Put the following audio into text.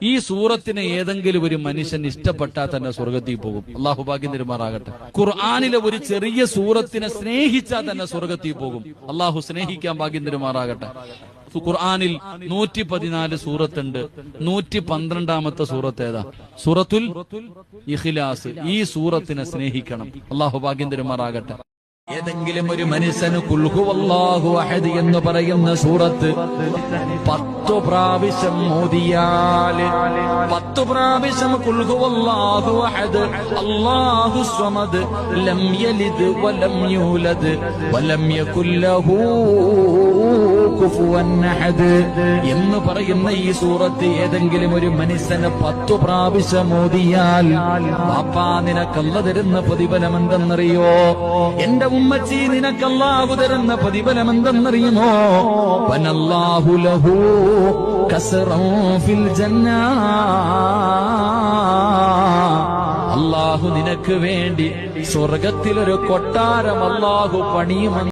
ഈ സൂറത്തിനെ ഏതെങ്കിലും ഒരു മനുഷ്യൻ ഇഷ്ടപ്പെട്ടാൽ തന്നെ സ്വർഗത്തിൽ പോകും. അള്ളാഹു ഭാഗ്യം തരുമാറാകട്ടെ. ഖുർആനിലെ ഒരു ചെറിയ സൂറത്തിനെ സ്നേഹിച്ചാൽ തന്നെ സ്വർഗത്തിൽ പോകും. അള്ളാഹു സ്നേഹിക്കാൻ ഭാഗ്യം തരുമാറാകട്ടെ. ഖുർആനിൽ 114 സൂറത്തുണ്ട്. 112ാമത്തെ സൂറത്ത് ഏതാ? സൂറത്തുൽ ഇഖ്ലാസ്. ഈ സൂറത്തിനെ സ്നേഹിക്കണം. അള്ളാഹു ഭാഗ്യം തരുമാറാകട്ടെ. ഏതെങ്കിലും ഒരു മനുഷ്യന് ഖുൽ ഹുവല്ലാഹു അഹദ് എന്ന് പറയുന്ന സൂറത്ത് 10 പ്രാവശ്യം ഓതിയാൽ, 10 പ്രാവശ്യം ഖുൽ ഹുവല്ലാഹു അഹദ് അല്ലാഹു സ്വമദ് ലം യലിദ് വലം യൂലദ് വലം യകുൽ ലഹു കുഫുവൻ അഹദ് എന്ന് പറയുന്ന ഈ സൂറത്ത് ഏതെങ്കിലും ഒരു മനുഷ്യന് 10 പ്രാവശ്യം ഓതിയാൽ, പാപ്പാ നിനക്കല്ല തരുന്ന പ്രതിഫലം എന്തെന്നറിയോ? എന്റെ ഉമ്മച്ചി നിനക്കല്ലാഹു തരുന്ന പ്രതിഫലം എന്തെന്നറിയുമോ? വനല്ലാഹു ലഹു കസ്റൻ ഫിൽ ജന്ന. അല്ലാഹു നിനക്ക് വേണ്ടി സ്വർഗത്തിലൊരു കൊട്ടാരം അല്ലാഹു പണിയുമെന്ന്